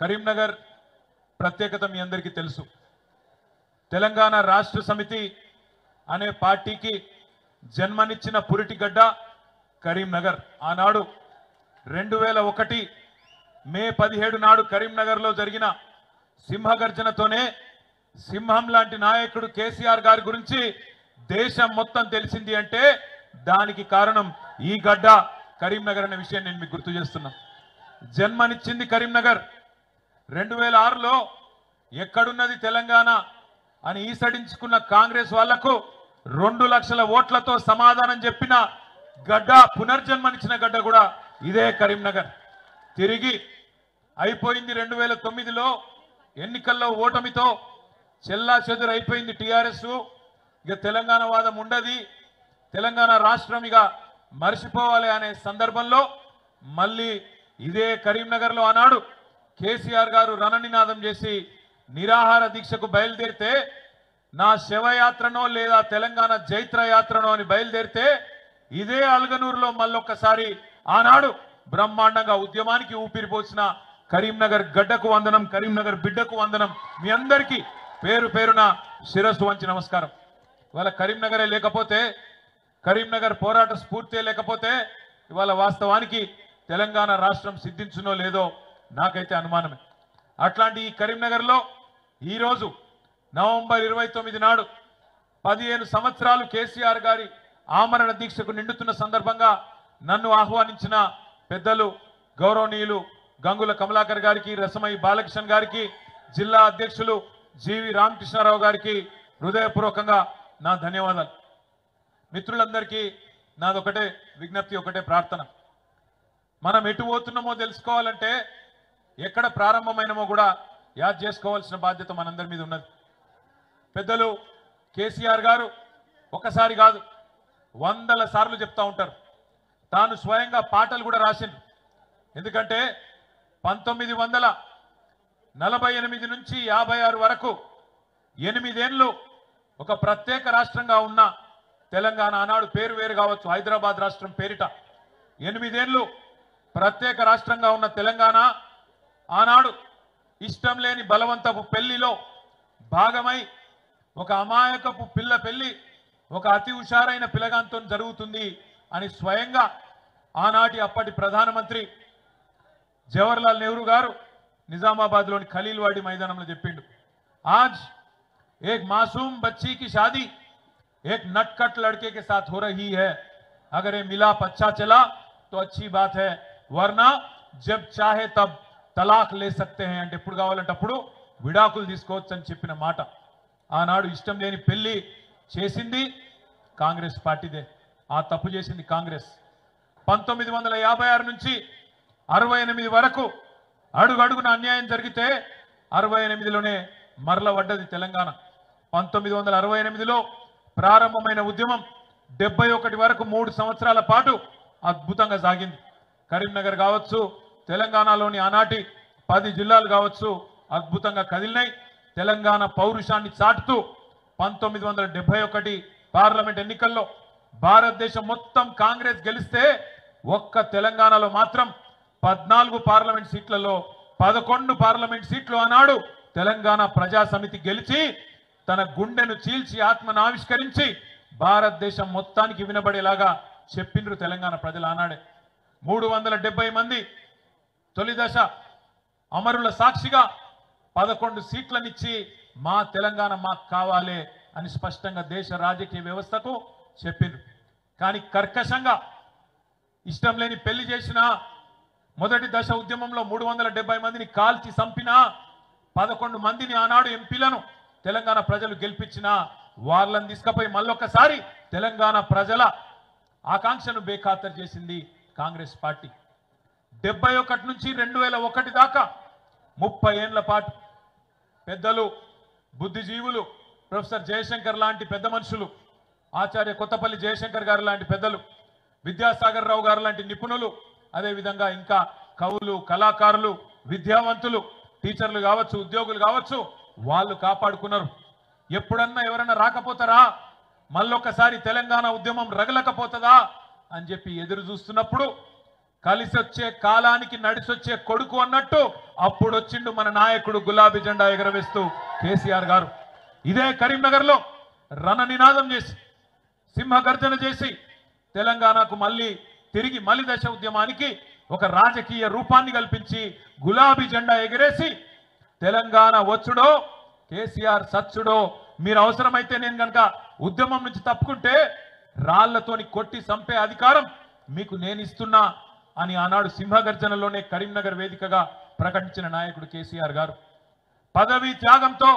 కరీంనగర్ ప్రత్యేకత మీ అందరికీ తెలుసు. తెలంగాణ రాష్ట్ర సమితి అనే పార్టీకి జన్మనిచ్చిన పురిటిగడ్డ కరీంనగర్. ఆనాడు 2001 మే 17 నాడు కరీంనగర్లో జరిగిన సింహగర్జనతోనే సింహం లాంటి నాయకుడు కేసీఆర్ గారి గురించి దేశం మొత్తం తెలిసింది అంటే దానికి కారణం ఈ గడ్డ కరీంనగర్ అనే విషయం నేను మీకు గుర్తు చేస్తున్నా. జన్మనిచ్చింది కరీంనగర్. 2006లో ఎక్కడున్నది తెలంగాణ అని ఈసడించుకున్న కాంగ్రెస్ వాళ్లకు 2 లక్షల ఓట్లతో సమాధానం చెప్పిన గడ్డ, పునర్జన్మనిచ్చిన గడ్డ కూడా ఇదే కరీంనగర్. తిరిగి అయిపోయింది 2009లో ఎన్నికల్లో ఓటమితో చెల్లా చెదురు అయిపోయింది టీఆర్ఎస్. ఇక తెలంగాణ వాదం ఉండది, తెలంగాణ రాష్ట్రం ఇక మర్చిపోవాలి అనే సందర్భంలో మళ్ళీ ఇదే కరీంనగర్లో ఆనాడు కేసీఆర్ గారు రణనినాదం చేసి నిరాహార దీక్షకు బయలుదేరితే, నా శవయాత్రనో లేదా తెలంగాణ జైత్ర యాత్రనో అని బయలుదేరితే ఇదే అల్గనూరులో మళ్ళొక్కసారి ఆనాడు బ్రహ్మాండంగా ఉద్యమానికి ఊపిరిపోసిన కరీంనగర్ గడ్డకు వందనం, కరీంనగర్ బిడ్డకు వందనం. మీ అందరికీ పేరు పేరున శిరస్సు వంచి నమస్కారం. ఇవాళ కరీంనగరే లేకపోతే, కరీంనగర్ పోరాట స్ఫూర్తి లేకపోతే ఇవాళ వాస్తవానికి తెలంగాణ రాష్ట్రం సిద్ధించునో లేదో నాకైతే అనుమానమే. అట్లాంటి ఈ కరీంనగర్లో ఈరోజు నవంబర్ 29 నాడు 15 సంవత్సరాలు కేసీఆర్ గారి ఆమరణ దీక్షకు నిండుతున్న సందర్భంగా నన్ను ఆహ్వానించిన పెద్దలు గౌరవనీయులు గంగుల కమలాకర్ గారికి, రసమై బాలకృష్ణ గారికి, జిల్లా అధ్యక్షులు జీవి రామకృష్ణారావు గారికి హృదయపూర్వకంగా నా ధన్యవాదాలు. మిత్రులందరికీ నాదొకటే విజ్ఞప్తి, ఒకటే ప్రార్థన. మనం ఎటు పోతున్నామో తెలుసుకోవాలంటే ఎక్కడ ప్రారంభమైనమో కూడా యాద్ చేసుకోవాల్సిన బాధ్యత మనందరి మీద ఉన్నది. పెద్దలు కేసీఆర్ గారు ఒకసారి కాదు 100 సార్లు చెప్తా ఉంటారు. తాను స్వయంగా పాటలు కూడా రాసిండు. ఎందుకంటే 1948 నుంచి 56 వరకు 8 ఏళ్ళు ఒక ప్రత్యేక రాష్ట్రంగా ఉన్న తెలంగాణ, ఆనాడు పేరు వేరు కావచ్చు, హైదరాబాద్ రాష్ట్రం పేరిట 8 ఏళ్ళు ప్రత్యేక రాష్ట్రంగా ఉన్న తెలంగాణ ఆనాడు ఇష్టం లేని బలవంతపు పెళ్లిలో భాగమై ఒక అమాయకపు పిల్ల పెళ్లి ఒక అతి హుషారైన పిల్లగాంతో జరుగుతుంది అని స్వయంగా ఆనాటి అప్పటి ప్రధానమంత్రి జవహర్లాల్ నెహ్రూ గారు నిజామాబాద్లోని ఖలీల్వాడి మైదానంలో చెప్పిండు. ఆజ్ एक मासूम बच्ची की शादी एक नटखट लड़के के साथ हो रही है. अगर ये मिलाप अच्छा चला तो अच्छी बात है, वरना जब चाहे तब तलाक ले सकते हैं అంటే ఎప్పుడు కావాలంటే అప్పుడు విడాకులు తీసుకోవచ్చు అని చెప్పిన మాట. ఆనాడు ఇష్టం లేని పెళ్లి చేసింది కాంగ్రెస్ పార్టీదే. ఆ తప్పు చేసింది కాంగ్రెస్. 1956 నుంచి 68 వరకు అడుగడుగున అన్యాయం జరిగితే 68లోనే మరల పడ్డది తెలంగాణ. 1968లో ప్రారంభమైన ఉద్యమం 71 వరకు 3 సంవత్సరాల పాటు అద్భుతంగా సాగింది. కరీంనగర్ కావచ్చు, తెలంగాణలోని ఆనాటి 10 జిల్లాలు కావచ్చు, అద్భుతంగా కదిలినాయి. తెలంగాణ పౌరుషాన్ని చాటుతూ 1971 పార్లమెంట్ ఎన్నికల్లో భారతదేశం మొత్తం కాంగ్రెస్ గెలిస్తే ఒక్క తెలంగాణలో మాత్రం 14 పార్లమెంట్ సీట్లలో 11 పార్లమెంట్ సీట్లు ఆనాడు తెలంగాణ ప్రజా సమితి గెలిచి తన గుండెను చీల్చి ఆత్మను ఆవిష్కరించి భారతదేశం మొత్తానికి వినబడేలాగా చెప్పిండ్రు తెలంగాణ ప్రజలు ఆనాడే. 370 మంది తొలి దశ అమరుల సాక్షిగా 11 సీట్లనిచ్చి మా తెలంగాణ మాకు కావాలి అని స్పష్టంగా దేశ రాజకీయ వ్యవస్థకు చెప్పిండ్రు. కానీ కర్కశంగా ఇష్టం లేని పెళ్లి చేసిన మొదటి దశ ఉద్యమంలో 370 మందిని కాల్చి చంపిన 11 మందిని ఆనాడు ఎంపీలను తెలంగాణ ప్రజలు గెలిపించిన వాళ్ళని తీసుకుపోయి మళ్ళొక్కసారి తెలంగాణ ప్రజల ఆకాంక్షను బేఖాతరు చేసింది కాంగ్రెస్ పార్టీ. 71 నుంచి 2001 దాకా 30 ఏళ్ల పాటు పెద్దలు, బుద్ధిజీవులు, ప్రొఫెసర్ జయశంకర్ లాంటి పెద్ద మనుషులు, ఆచార్య కొత్తపల్లి జయశంకర్ గారు లాంటి పెద్దలు, విద్యాసాగర్ రావు గారు లాంటి నిపుణులు, అదేవిధంగా ఇంకా కవులు, కళాకారులు, విద్యావంతులు, టీచర్లు కావచ్చు, ఉద్యోగులు కావచ్చు, వాళ్ళు కాపాడుకున్నారు. ఎప్పుడన్నా ఎవరన్నా రాకపోతారా, మళ్ళొక్కసారి తెలంగాణ ఉద్యమం రగలకపోతుందా అని చెప్పి ఎదురు చూస్తున్నప్పుడు కలిసొచ్చే కాలానికి నడిసొచ్చే కొడుకు అన్నట్టు అప్పుడు వచ్చిండు మన నాయకుడు గులాబీ జెండా ఎగరవేస్తూ కేసీఆర్ గారు. ఇదే కరీంనగర్లో రణనినాదం చేసి సింహగర్జన చేసి తెలంగాణకు తిరిగి మలి దశ ఉద్యమానికి ఒక రాజకీయ రూపాన్ని కల్పించి గులాబీ జెండా ఎగరేసి తెలంగాణ వచ్చుడో కేసీఆర్ సచ్చుడో, మీరు అవసరమైతే నేను కనుక ఉద్యమం నుంచి తప్పుకుంటే రాళ్లతోని కొట్టి చంపే అధికారం మీకు నేను ఇస్తున్నా అని ఆనాడు సింహగర్జనలోనే కరీంనగర్ వేదికగా ప్రకటించిన నాయకుడు కేసీఆర్ గారు. పదవీ త్యాగంతో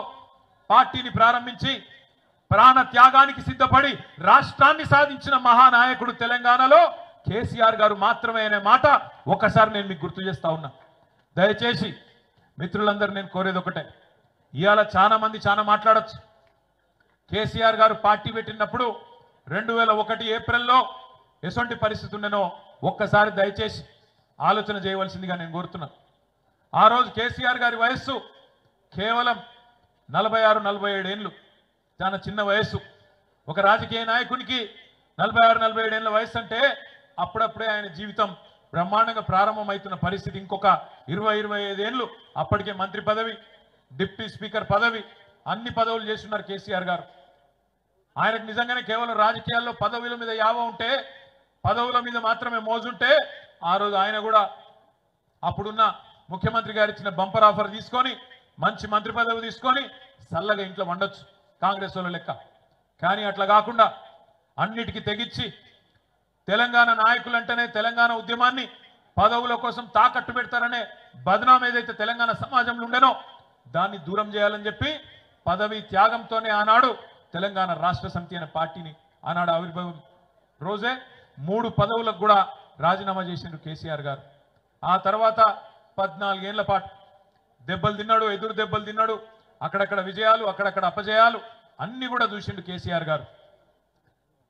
పార్టీని ప్రారంభించి ప్రాణ త్యాగానికి సిద్ధపడి రాష్ట్రాన్ని సాధించిన మహానాయకుడు తెలంగాణలో కేసీఆర్ గారు మాత్రమే అనే మాట ఒకసారి నేను మీకు గుర్తు చేస్తా ఉన్నా. దయచేసి మిత్రులందరూ నేను కోరేది ఒకటే, ఇవాళ చాలా మంది చాలా మాట్లాడచ్చు. కేసీఆర్ గారు పార్టీ పెట్టినప్పుడు 2001 ఏప్రిల్లో ఎటువంటి పరిస్థితి ఉండేనో ఒక్కసారి దయచేసి ఆలోచన చేయవలసిందిగా నేను కోరుతున్నా. ఆ రోజు కేసీఆర్ గారి వయస్సు కేవలం 46-47 ఏళ్ళు, చాలా చిన్న వయస్సు. ఒక రాజకీయ నాయకునికి 46-47 ఏళ్ళ వయసు అంటే అప్పుడప్పుడే ఆయన జీవితం బ్రహ్మాండంగా ప్రారంభమవుతున్న పరిస్థితి. ఇంకొక 20-25 ఏళ్ళు అప్పటికే మంత్రి పదవి, డిప్యూటీ స్పీకర్ పదవి, అన్ని పదవులు చేస్తున్నారు కేసీఆర్ గారు. ఆయనకు నిజంగానే కేవలం రాజకీయాల్లో పదవుల మీద యావ ఉంటే, పదవుల మీద మాత్రమే మోజుంటే ఆ రోజు ఆయన కూడా అప్పుడున్న ముఖ్యమంత్రి గారు ఇచ్చిన బంపర్ ఆఫర్ తీసుకొని మంచి మంత్రి పదవి తీసుకొని చల్లగా ఇంట్లో వండొచ్చు కాంగ్రెస్ వాళ్ళ లెక్క. కానీ అట్లా కాకుండా అన్నిటికీ తెగించి తెలంగాణ నాయకులంటేనే తెలంగాణ ఉద్యమాన్ని పదవుల కోసం తాకట్టు పెడతారనే బదనాం ఏదైతే తెలంగాణ సమాజంలో ఉండేనో దాన్ని దూరం చేయాలని చెప్పి పదవి త్యాగంతోనే ఆనాడు తెలంగాణ రాష్ట్ర సమితి అనే పార్టీని ఆనాడు ఆవిర్భావం రోజే 3 పదవులకు కూడా రాజీనామా చేసిండు కేసీఆర్ గారు. ఆ తర్వాత 14 ఏళ్ల పాటు దెబ్బలు తిన్నాడు, ఎదురు దెబ్బలు తిన్నాడు, అక్కడక్కడ విజయాలు, అక్కడక్కడ అపజయాలు అన్ని కూడా చూసిండు కేసీఆర్ గారు.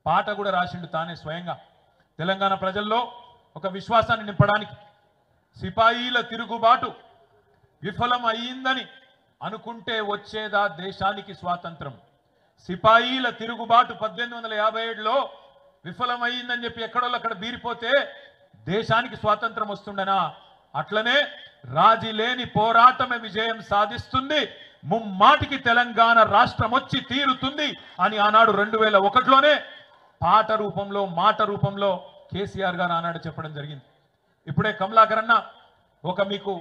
పాట కూడా రాసిండు తానే స్వయంగా. తెలంగాణ ప్రజల్లో ఒక విశ్వాసాన్ని నింపడానికి సిపాయిల తిరుగుబాటు విఫలం అయ్యిందని అనుకుంటే వచ్చేదా దేశానికి స్వాతంత్రం. సిపాయిల తిరుగుబాటు 1857లో విఫలమైందని చెప్పి ఎక్కడోళ్ళు అక్కడ బీరిపోతే దేశానికి స్వాతంత్రం వస్తుండనా? అట్లనే రాజీ లేని పోరాటమే విజయం సాధిస్తుంది, ముమ్మాటికి తెలంగాణ రాష్ట్రం వచ్చి తీరుతుంది అని ఆనాడు 2001లోనే పాట రూపంలో మాట రూపంలో కేసీఆర్ గారు ఆనాడు చెప్పడం జరిగింది. ఇప్పుడే కమలాకర్ అన్న ఒక మీకు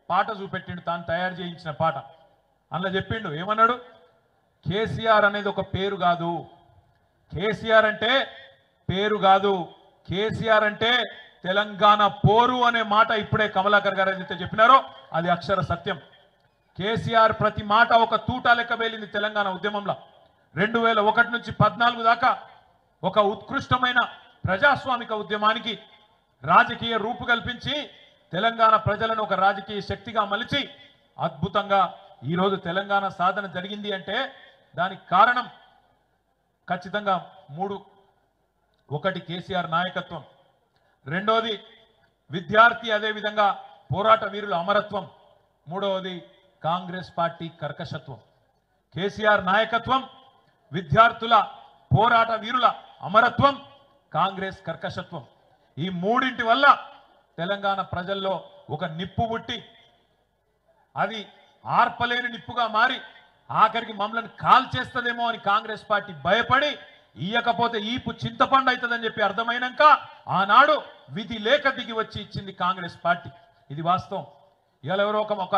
పాట చూపెట్టిండు, తాను తయారు చేయించిన పాట. అందులో చెప్పిండు, ఏమన్నాడు? కేసీఆర్ అనేది ఒక పేరు కాదు, కేసీఆర్ అంటే పేరు కాదు, కేసీఆర్ అంటే తెలంగాణ పోరు అనే మాట ఇప్పుడే కమలాకర్ గారు ఏదైతే చెప్పినారో అది అక్షర సత్యం. కేసీఆర్ ప్రతి మాట ఒక తూటా లెక్క వేలింది తెలంగాణ ఉద్యమంలో. 2001 నుంచి 14 దాకా ఒక ఉత్కృష్టమైన ప్రజాస్వామిక ఉద్యమానికి రాజకీయ రూపు కల్పించి తెలంగాణ ప్రజలను ఒక రాజకీయ శక్తిగా మలిచి అద్భుతంగా ఈరోజు తెలంగాణ సాధన జరిగింది అంటే దానికి కారణం ఖచ్చితంగా 3. ఒకటి కేసీఆర్ నాయకత్వం, రెండోది విద్యార్థి అదేవిధంగా పోరాట వీరుల అమరత్వం, మూడవది కాంగ్రెస్ పార్టీ కర్కశత్వం. కేసీఆర్ నాయకత్వం, విద్యార్థుల పోరాట వీరుల అమరత్వం, కాంగ్రెస్ కర్కశత్వం, ఈ మూడింటి వల్ల తెలంగాణ ప్రజల్లో ఒక నిప్పు పుట్టి అది ఆర్పలేని నిప్పుగా మారి ఆఖరికి మమ్మల్ని కాల్ చేస్తుందేమో అని కాంగ్రెస్ పార్టీ భయపడి ఇయ్యకపోతే ఈపు చింతపండు అవుతుందని చెప్పి అర్థమైనాక ఆనాడు విధి లేక దిగి వచ్చి ఇచ్చింది కాంగ్రెస్ పార్టీ. ఇది వాస్తవం. ఇవాళ ఎవరో ఒక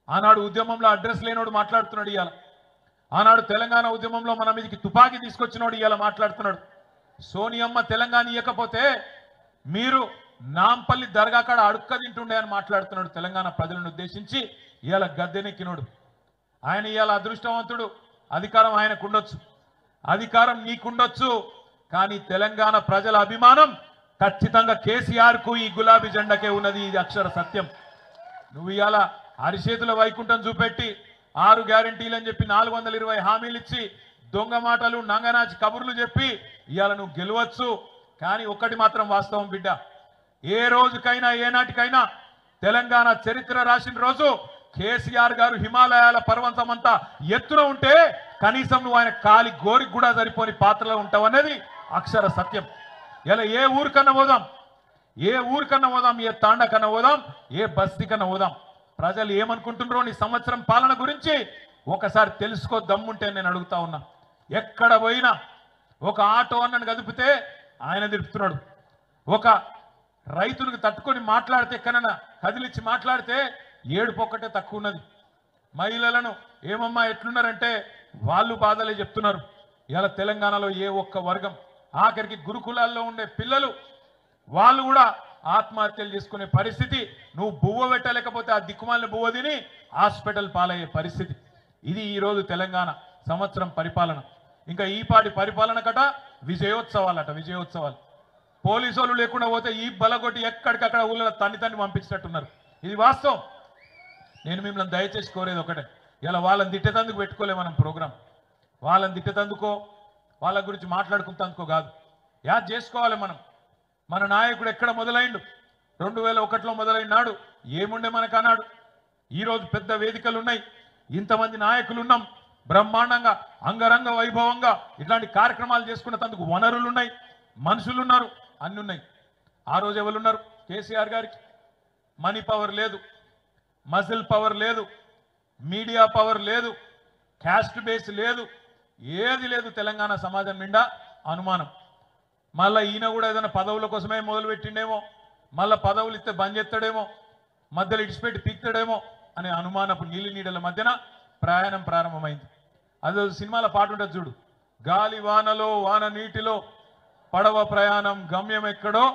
ఆనాడు ఉద్యమంలో అడ్రస్ లేనోడు మాట్లాడుతున్నాడు. ఇవాళ ఆనాడు తెలంగాణ ఉద్యమంలో మన మీదకి తుపాకీ తీసుకొచ్చినోడు ఇవాళ మాట్లాడుతున్నాడు. సోనియమ్మ తెలంగాణ ఇవ్వకపోతే మీరు నాంపల్లి దర్గా కాడ అడుక్క తింటుండే అని మాట్లాడుతున్నాడు. తెలంగాణ ప్రజలను ఉద్దేశించి ఇవాళ గద్దెనెక్కినోడు ఆయన. ఇవాళ అదృష్టవంతుడు, అధికారం ఆయనకు ఉండొచ్చు, అధికారం నీకుండొచ్చు, కానీ తెలంగాణ ప్రజల అభిమానం ఖచ్చితంగా కేసీఆర్ కు ఈ గులాబీ జెండాకే ఉన్నది. ఇది అక్షర సత్యం. నువ్వు ఇవాళ అరిచేతుల వైకుంఠం చూపెట్టి 6 గ్యారెంటీలు అని చెప్పి 420 హామీలు ఇచ్చి దొంగ మాటలు నంగనాచి కబుర్లు చెప్పి ఇవాళ నువ్వు గెలవచ్చు. కానీ ఒక్కటి మాత్రం వాస్తవం బిడ్డ, ఏ రోజుకైనా ఏనాటికైనా తెలంగాణ చరిత్ర రాసిన రోజు కేసీఆర్ గారు హిమాలయాల పర్వతమంతా ఎత్తున ఉంటే కనీసం నువ్వు ఆయన కాలి గోరికి కూడా సరిపోని పాత్రలో ఉంటావు అనేది అక్షర సత్యం. ఇలా ఏ ఊరికన్నా పోదాం, ఏ ఊరికన్నా పోదాం, ఏ తాండకన్నా పోదాం, ఏ బస్తీకన్నా పోదాం. ప్రజలు ఏమనుకుంటున్నారో నీ సంవత్సరం పాలన గురించి ఒకసారి తెలుసుకో దమ్ముంటే నేను అడుగుతా ఉన్నా. ఎక్కడ పోయినా ఒక ఆటో అన్నను కదిపితే ఆయన తిడుతున్నాడు, ఒక రైతులకు తట్టుకొని మాట్లాడితే ఎక్కడన్నా కదిలిచ్చి మాట్లాడితే ఏడుపొక్కటే తక్కువ ఉన్నది. మహిళలను ఏమమ్మా ఎట్లున్నారంటే వాళ్ళు బాధలే చెప్తున్నారు. ఇలా తెలంగాణలో ఏ ఒక్క వర్గం, ఆఖరికి గురుకులాల్లో ఉండే పిల్లలు వాళ్ళు కూడా ఆత్మహత్యలు చేసుకునే పరిస్థితి. నువ్వు బువ్వ పెట్టలేకపోతే ఆ దిక్కుమాలిన బువ్వ తిని హాస్పిటల్ పాలయ్యే పరిస్థితి. ఇది ఈరోజు తెలంగాణ సంవత్సరం పరిపాలన. ఇంకా ఈపాటి పరిపాలన కట విజయోత్సవాలట, విజయోత్సవాలు. పోలీసు వాళ్ళు లేకుండా పోతే ఈ బలగొట్టి ఎక్కడికక్కడ ఊళ్ళో తన్ని పంపించినట్టున్నారు. ఇది వాస్తవం. నేను మిమ్మల్ని దయచేసి కోరేది ఒకటే, ఇలా వాళ్ళని తిట్టేందుకు పెట్టుకోలే మనం ప్రోగ్రాం. వాళ్ళని తిట్టేందుకో వాళ్ళ గురించి మాట్లాడుకుంటందుకో కాదు, యాద్ చేసుకోవాలి మనం. మన నాయకుడు ఎక్కడ మొదలైండు? 2001లో మొదలైనాడు. ఏముండే మనకు అన్నాడు. ఈరోజు పెద్ద వేదికలు ఉన్నాయి, ఇంతమంది నాయకులు ఉన్నాం, బ్రహ్మాండంగా అంగరంగ వైభవంగా ఇట్లాంటి కార్యక్రమాలు చేసుకునేందుకు వనరులు ఉన్నాయి, మనుషులు ఉన్నారు, అన్ని ఉన్నాయి. ఆ రోజు ఎవరున్నారు? కేసీఆర్ గారికి మనీ పవర్ లేదు, మజిల్ పవర్ లేదు, మీడియా పవర్ లేదు, క్యాస్ట్ బేస్ లేదు, ఏది లేదు. తెలంగాణ సమాజం నిండా అనుమానం. మళ్ళీ ఈయన కూడా ఏదైనా పదవుల కోసమే మొదలుపెట్టిండేమో, మళ్ళీ పదవులు ఇస్తే బంద్ చేస్తాడేమో, మధ్యలో ఇడిచిపెట్టి పీక్తాడేమో అనే అనుమానపు నీలి నీడల మధ్యన ప్రయాణం ప్రారంభమైంది. అదే సినిమాల పాట ఉంటుంది చూడు, గాలి వానలో వాన నీటిలో పడవ ప్రయాణం గమ్యం ఎక్కడో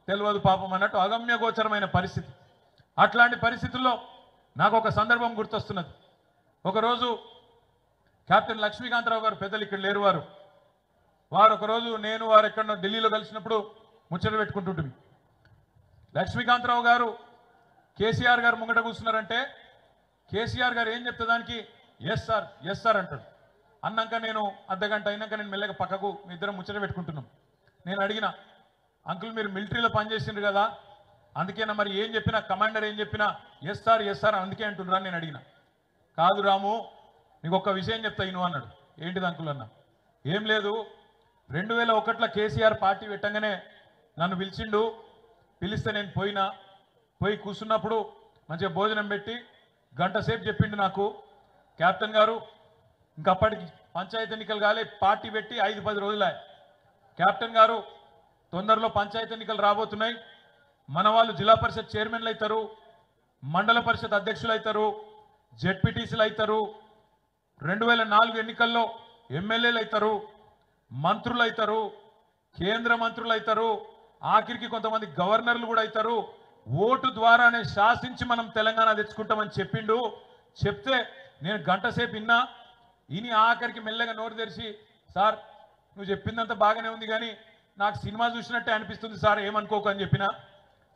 తెలియదు పాపం అన్నట్టు అగమ్య గోచరమైన పరిస్థితి. అట్లాంటి పరిస్థితుల్లో నాకు ఒక సందర్భం గుర్తొస్తున్నది. ఒకరోజు కెప్టెన్ లక్ష్మీకాంతరావు గారు, పెద్దలు ఇక్కడ లేరు, వారు ఒకరోజు నేను వారు ఎక్కడో ఢిల్లీలో కలిసినప్పుడు ముచ్చట పెట్టుకుంటుంటుంది. లక్ష్మీకాంతరావు గారు కేసీఆర్ గారు ముంగట కూర్చున్నారంటే కేసీఆర్ గారు ఏం చెప్తే దానికి ఎస్ సార్, ఎస్ సార్ అంటాడు. అన్నాక నేను అర్ధగంట అయినాక నేను మెల్లగా పక్కకు మీ ఇద్దరం ముచ్చట పెట్టుకుంటున్నాం. నేను అడిగిన, అంకుల్ మీరు మిలిటరీలో పనిచేసిండ్రు కదా, అందుకేనా మరి ఏం చెప్పినా కమాండర్ ఏం చెప్పినా ఎస్ సార్, ఎస్ సార్ అందుకే అంటుండ్రా నేను అడిగిన. కాదు రాము, నీకు ఒక్క విషయం చెప్తా ఇను అన్నాడు. ఏంటిది అంకుల్ అన్న? ఏం లేదు, 2001లో కేసీఆర్ పార్టీ పెట్టంగానే నన్ను పిలిచిండు. పిలిస్తే నేను పోయి కూర్చున్నప్పుడు మంచిగా భోజనం పెట్టి గంట సేపు చెప్పిండు నాకు, కెప్టెన్ గారు ఇంకప్పటికి పంచాయతీ ఎన్నికలు కాలే, పార్టీ పెట్టి 5-10 రోజులే. కెప్టెన్ గారు తొందరలో పంచాయతీ ఎన్నికలు రాబోతున్నాయి, మన వాళ్ళు జిల్లా పరిషత్ చైర్మన్లు అవుతారు, మండల పరిషత్ అధ్యక్షులు అవుతారు, జెడ్పీటీసీలు అవుతారు, 2004 ఎన్నికల్లో ఎమ్మెల్యేలు అవుతారు, మంత్రులు అవుతారు, కేంద్ర మంత్రులు అవుతారు, ఆఖరికి కొంతమంది గవర్నర్లు కూడా అవుతారు. ఓటు ద్వారానే శాసించి మనం తెలంగాణ తెచ్చుకుంటామని చెప్పిండు. చెప్తే నేను గంట సేపు ఇని ఆఖరికి మెల్లగా నోరు తెరిచి, సార్ నువ్వు చెప్పిందంతా బాగానే ఉంది కానీ నాకు సినిమా చూసినట్టే అనిపిస్తుంది సార్, ఏమనుకోకు అని చెప్పిన.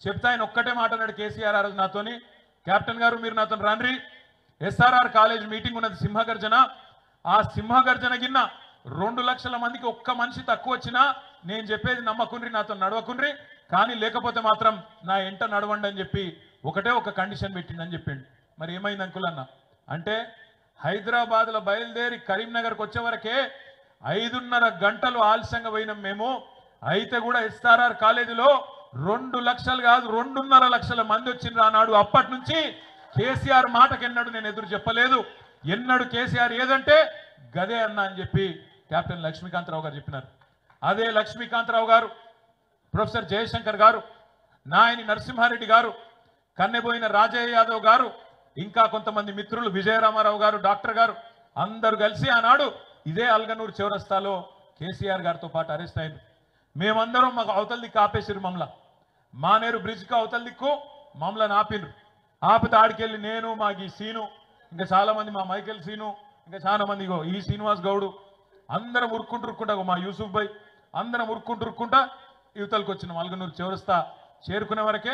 చెప్తే ఆయన ఒక్కటే మాట అన్నాడు కేసీఆర్ ఆ రోజు నాతోని, కెప్టెన్ గారు మీరు నాతో రండి, ఎస్ఆర్ఆర్ కాలేజ్ మీటింగ్ ఉన్నది సింహగర్జన, ఆ సింహగర్జన గిన్న 2 లక్షల మందికి ఒక్క మనిషి తక్కువ వచ్చినా నేను చెప్పేది నమ్మకుండ్రి, నాతో నడవకుండ్రి, కానీ లేకపోతే మాత్రం నా ఎంట నడవండి అని చెప్పి ఒకటే ఒక కండిషన్ పెట్టిండని చెప్పిండు. మరి ఏమైంది అంకుల్ అన్న అంటే, హైదరాబాద్లో బయలుదేరి కరీంనగర్కి వచ్చే వరకే 5:30 గంటలు ఆలస్యంగా పోయినాం మేము. అయితే కూడా ఎస్ఆర్ఆర్ కాలేజీలో 2 లక్షలు కాదు 2.5 లక్షల మంది వచ్చిండ్రు ఆనాడు. అప్పటి నుంచి కేసీఆర్ మాటకి ఎన్నడూ నేను ఎదురు చెప్పలేదు. ఎన్నడూ కేసీఆర్ ఏదంటే గదే అన్న అని చెప్పి కెప్టెన్ లక్ష్మీకాంతరావు గారు చెప్పినారు. అదే లక్ష్మీకాంతరావు గారు, ప్రొఫెసర్ జయశంకర్ గారు, నాయని నరసింహారెడ్డి గారు, కన్నెబోయిన రాజయ్య యాదవ్ గారు, ఇంకా కొంతమంది మిత్రులు విజయరామారావు గారు, డాక్టర్ గారు అందరూ కలిసి ఆనాడు ఇదే అల్గనూరు చౌరస్తాలో కేసీఆర్ గారితో పాటు అరెస్ట్ అయింది. మేమందరం మాకు అవతల దిక్కు ఆపేసిరు, మమ్మల్ని మానేరు బ్రిడ్జ్కి అవతల దిక్కు మమ్మల్ని ఆపినరు. ఆపితే ఆడికెళ్ళి నేను, మాకు ఈ సీను, ఇంకా చాలా మంది, మా మైకేల్ సీను, ఇంకా చాలా మంది, ఈ శ్రీనివాస్ గౌడు, అందరం ఉరుక్కుంటా మా యూసుఫ్ భాయ్ అందరం ఉరుక్కుంటా యువతలకు వచ్చినాం. అల్గనూరు చౌరస్తా చేరుకునే వరకే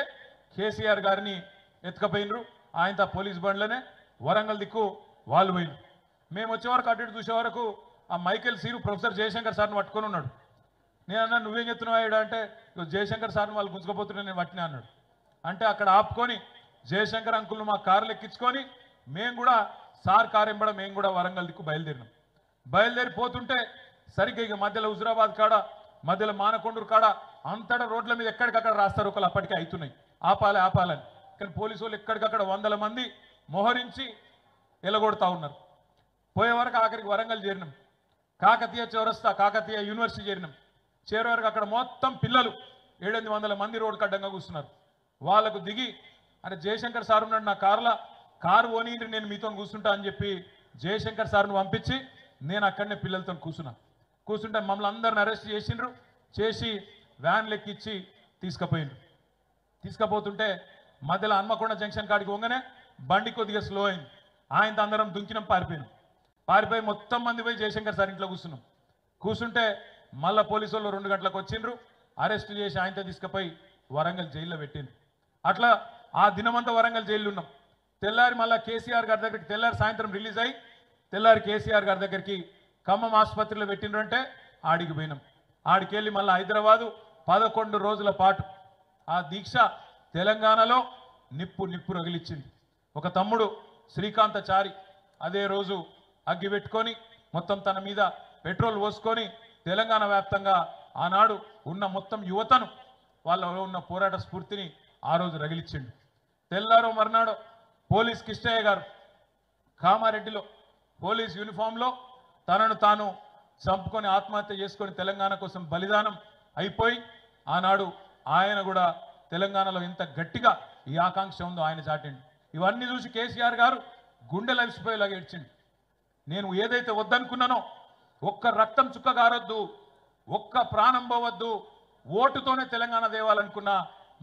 కేసీఆర్ గారిని ఎత్తుకపోయినరు. ఆయనతో పోలీస్ బండ్లనే వరంగల్ దిక్కు వాళ్ళు పోయినరు. మేము వచ్చే వరకు అటు ఇటు చూసే వరకు ఆ మైకేల్ సీను ప్రొఫెసర్ జయశంకర్ సార్ని పట్టుకొని ఉన్నాడు. నేను అన్నా నువ్వేం చెప్తున్నావు అంటే, జయశంకర్ సార్ని వాళ్ళు గుంజుకపోతున్నా నేను పట్టినా అన్నాడు. అంటే అక్కడ ఆపుకొని జయశంకర్ అంకుల్ను మా కారులు ఎక్కించుకొని మేము కూడా సార్ కారెంబడ మేము కూడా వరంగల్ దిక్కు బయలుదేరిపోతుంటే సరిగ్గా ఇక మధ్యలో హుజురాబాద్ కాడ, మధ్యలో మానకొండూరు కాడ అంతటా రోడ్ల మీద ఎక్కడికక్కడ రాస్తారు ఒకళ్ళు అప్పటికే అవుతున్నాయి ఆపాలని. కానీ పోలీసు వాళ్ళు ఎక్కడికక్కడ 100 మంది మోహరించి ఎలగొడతా ఉన్నారు. పోయే వరకు ఆఖరికి వరంగల్ చేరినాం, కాకతీయ చౌరస్తా కాకతీయ యూనివర్సిటీ చేరినాం. చేరే వరకు అక్కడ మొత్తం పిల్లలు 700 మంది రోడ్డు అడ్డంగా కూర్చున్నారు. వాళ్ళకు దిగి అరే జయశంకర్ సార్ ఉన్నాడు నా కారు ఓని నేను మీతో కూర్చుంటా అని చెప్పి జయశంకర్ సార్ను పంపించి నేను అక్కడనే పిల్లలతో కూర్చుంటే మమ్మల్ని అందరిని అరెస్ట్ చేసి వ్యాన్లు ఎక్కించి తీసుకుపోతుంటే మధ్యలో హన్మకొండ జంక్షన్ కాడికి వంగనే బండి కొద్దిగా స్లో అయింది. ఆయనతో అందరం దుంకినాం, పారిపోయి మొత్తం మంది పోయి జయశంకర్ సార్ ఇంట్లో కూర్చుంటే మళ్ళా పోలీసు వాళ్ళు 2 గంటలకు వచ్చిండ్రు, అరెస్ట్ చేసి ఆయనతో తీసుకుపోయి వరంగల్ జైల్లో పెట్టిండ్రు. అట్లా ఆ దినమంతా వరంగల్ జైల్లో ఉన్నాం. తెల్లారి మళ్ళా కేసీఆర్ గారి దగ్గరికి తెల్లారి సాయంత్రం రిలీజ్ అయ్యి తెల్లారి కేసీఆర్ గారి దగ్గరికి ఖమ్మం ఆసుపత్రిలో పెట్టిండ్రంటే ఆడికి పోయినాం. ఆడికి వెళ్ళి మళ్ళీ హైదరాబాదు 11 రోజుల పాటు ఆ దీక్ష తెలంగాణలో నిప్పు రగిలిచ్చింది. ఒక తమ్ముడు శ్రీకాంతచారి అదే రోజు అగ్గి పెట్టుకొని మొత్తం తన మీద పెట్రోల్ పోసుకొని తెలంగాణ వ్యాప్తంగా ఆనాడు ఉన్న మొత్తం యువతను వాళ్ళలో ఉన్న పోరాట స్ఫూర్తిని ఆ రోజు రగిలిచ్చిండు. తెల్లారో మర్నాడు పోలీస్ కిష్టయ్య గారు కామారెడ్డిలో పోలీస్ యూనిఫామ్లో తనను తాను చంపుకొని ఆత్మహత్య చేసుకొని తెలంగాణ కోసం బలిదానం అయిపోయి ఆనాడు ఆయన కూడా తెలంగాణలో ఎంత గట్టిగా ఈ ఆకాంక్ష ఉందో ఆయన చాటిండు. ఇవన్నీ చూసి కేసీఆర్ గారు గుండెలు అవిసిపోయేలాగా ఏడ్చిండు. నేను ఏదైతే వద్దనుకున్నానో ఒక్క రక్తం చుక్క గారొద్దు, ఒక్క ప్రాణం పోవద్దు, ఓటుతోనే తెలంగాణ దేవాలనుకున్నా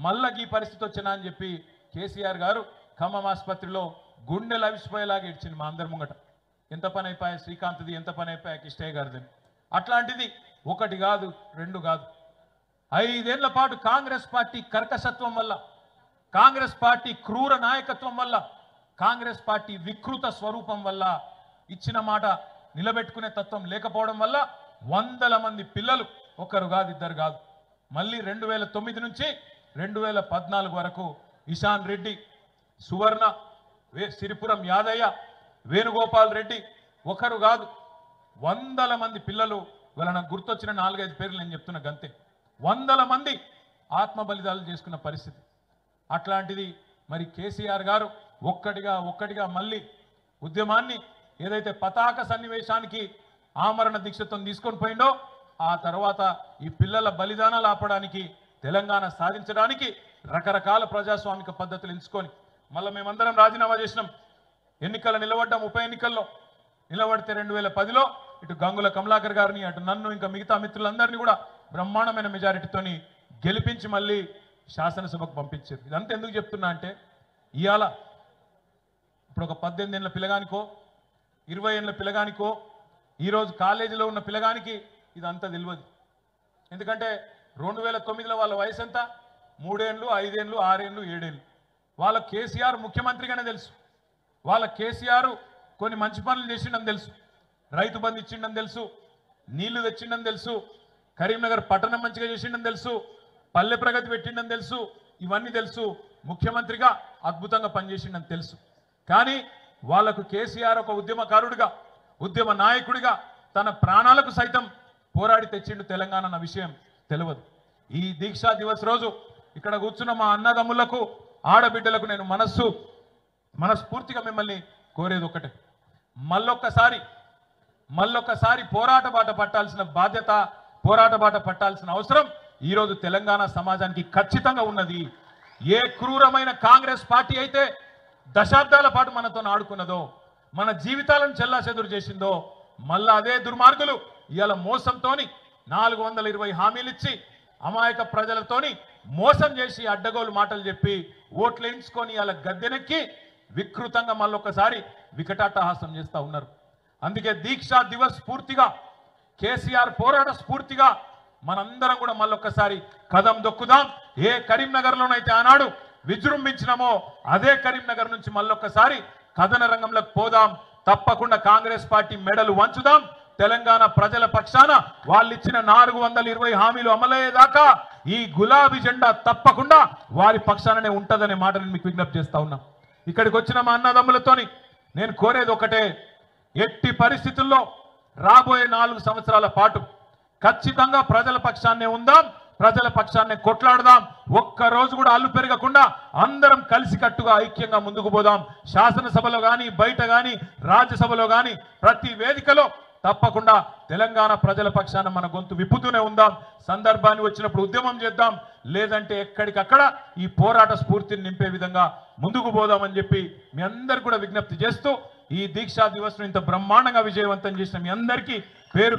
మళ్ళా ఈ పరిస్థితి వచ్చినా అని చెప్పి కేసీఆర్ గారు ఖమ్మం ఆసుపత్రిలో గుండెలు అవిసిపోయేలాగా ఏడ్చింది మా అందరి ముంగట. ఎంత పని అయిపోయా శ్రీకాంత్ది, ఎంత పని అయిపోయా కిష్టయ్య గారిది. అట్లాంటిది 1 కాదు 2 కాదు 5 ఏళ్ల పాటు కాంగ్రెస్ పార్టీ కర్కశత్వం వల్ల, కాంగ్రెస్ పార్టీ క్రూర నాయకత్వం వల్ల, కాంగ్రెస్ పార్టీ వికృత స్వరూపం వల్ల, ఇచ్చిన మాట నిలబెట్టుకునే తత్వం లేకపోవడం వల్ల 100 మంది పిల్లలు, 1 కాదు 2 కాదు, మళ్ళీ 2009 నుంచి 2014 వరకు ఇషాన్ రెడ్డి, సువర్ణ, సిరిపురం యాదయ్య, వేణుగోపాల్ రెడ్డి, 1 కాదు 100 మంది పిల్లలు. వాళ్ళ నాకు గుర్తొచ్చిన 4-5 పేర్లు నేను చెప్తున్నా గంతే. 100 మంది ఆత్మ బలిదానాలు చేసుకున్న పరిస్థితి. అట్లాంటిది మరి కేసీఆర్ గారు ఒక్కటిగా మళ్ళీ ఉద్యమాన్ని ఏదైతే పతాక సన్నివేశానికి ఆమరణ దీక్షతో తీసుకొని పోయిండో ఆ తర్వాత ఈ పిల్లల బలిదానాలు ఆపడానికి, తెలంగాణ సాధించడానికి రకరకాల ప్రజాస్వామిక పద్ధతులు ఎంచుకొని మళ్ళీ మేమందరం రాజీనామా చేసినాం. ఎన్నికల్లో నిలబడ్డాం. ఉప ఎన్నికల్లో నిలబడితే 2010లో ఇటు గంగుల కమలాకర్ గారిని, అటు నన్ను, ఇంకా మిగతా మిత్రులందరినీ కూడా బ్రహ్మాండమైన మెజారిటీతోని గెలిపించి మళ్ళీ శాసనసభకు పంపించారు. ఇదంతా ఎందుకు చెప్తున్నా అంటే ఇవాళ ఇప్పుడు ఒక 18 ఏళ్ళ పిల్లగానికో 20 ఏళ్ళ పిల్లగానికో ఈరోజు కాలేజీలో ఉన్న పిల్లగానికి ఇదంతా తెలియదు. ఎందుకంటే 2009లో వాళ్ళ వయసు ఎంత? 3 ఏళ్ళు, 5 ఏళ్ళు, 6 ఏళ్ళు, 7 ఏళ్ళు. వాళ్ళ కేసీఆర్ ముఖ్యమంత్రిగానే తెలుసు. వాళ్ళ కేసీఆర్ కొన్ని మంచి పనులు చేసిండని తెలుసు. రైతు బంధు ఇచ్చిండని తెలుసు, నీళ్లు తెచ్చిండని తెలుసు, కరీంనగర్ పట్టణం మంచిగా చేసిండని తెలుసు, పల్లె ప్రగతి పెట్టిండని తెలుసు. ఇవన్నీ తెలుసు. ముఖ్యమంత్రిగా అద్భుతంగా పనిచేసిండని తెలుసు. కానీ వాళ్లకు కేసీఆర్ ఒక ఉద్యమకారుడిగా, ఉద్యమ నాయకుడిగా తన ప్రాణాలకు సైతం పోరాడి తెచ్చిండు తెలంగాణ అన్న విషయం తెలియదు. ఈ దీక్షా దివస్ రోజు ఇక్కడ కూర్చున్న మా అన్నదమ్ములకు, ఆడబిడ్డలకు నేను మనస్ఫూర్తిగా మిమ్మల్ని కోరేది ఒకటే, మళ్ళొక్కసారి పోరాట బాట పట్టాల్సిన బాధ్యత, పోరాట బాట పట్టాల్సిన అవసరం ఈరోజు తెలంగాణ సమాజానికి ఖచ్చితంగా ఉన్నది. ఏ క్రూరమైన కాంగ్రెస్ పార్టీ అయితే దశాబ్దాల పాటు మనతో ఆడుకున్నదో, మన జీవితాలను చెల్లాచెదురు చేసిందో, మళ్ళా అదే దుర్మార్గులు ఇవాళ మోసంతోని 420 హామీలు ఇచ్చి అమాయక ప్రజలతోని మోసం చేసి అడ్డగోలు మాటలు చెప్పి ఓట్లు వేయించుకొని ఇవాళ గద్దెనెక్కి వికృతంగా మళ్ళొక్కసారి వికటాట్టహాసం చేస్తూ ఉన్నారు. అందుకే దీక్షా దివస్ స్ఫూర్తిగా, కేసీఆర్ పోరాట స్ఫూర్తిగా మనందరం కూడా మళ్ళొక్కసారి కదం దొక్కుదాం. ఏ కరీంనగర్లోనైతే ఆనాడు విజృంభించినామో అదే కరీంనగర్ నుంచి మళ్ళొక్కసారి కథన రంగంలోకి పోదాం. తప్పకుండా కాంగ్రెస్ పార్టీ మెడలు వంచుదాం. తెలంగాణ ప్రజల పక్షాన వాళ్ళు ఇచ్చిన 420 హామీలు అమలయ్యేదాకా ఈ గులాబీ జెండా తప్పకుండా వారి పక్షాననే ఉంటదనే మాటను మీకు విజ్ఞప్తి చేస్తా ఉన్నా. ఇక్కడికి వచ్చిన మా అన్నదమ్ములతోని నేను కోరేది ఒకటే, ఎట్టి పరిస్థితుల్లో రాబోయే 4 సంవత్సరాల పాటు ఖచ్చితంగా ప్రజల పక్షాన్నే ఉందాం, ప్రజల పక్షాన్ని కొట్లాడదాం. ఒక్క రోజు కూడా అల్లు పెరగకుండా అందరం కలిసికట్టుగా ఐక్యంగా ముందుకు పోదాం. శాసనసభలో కానీ బయట కానీ రాజ్యసభలో కానీ ప్రతి వేదికలో తప్పకుండా తెలంగాణ ప్రజల పక్షాన మన గొంతు విప్పుతూనే ఉందాం. సందర్భాన్ని వచ్చినప్పుడు ఉద్యమం చేద్దాం, లేదంటే ఎక్కడికక్కడ ఈ పోరాట స్ఫూర్తిని నింపే విధంగా ముందుకు పోదామని చెప్పి మీ అందరు కూడా విజ్ఞప్తి చేస్తూ ఈ దీక్షా దివస్ ను ఇంత బ్రహ్మాండంగా విజయవంతం చేసిన మీ అందరికీ పేరు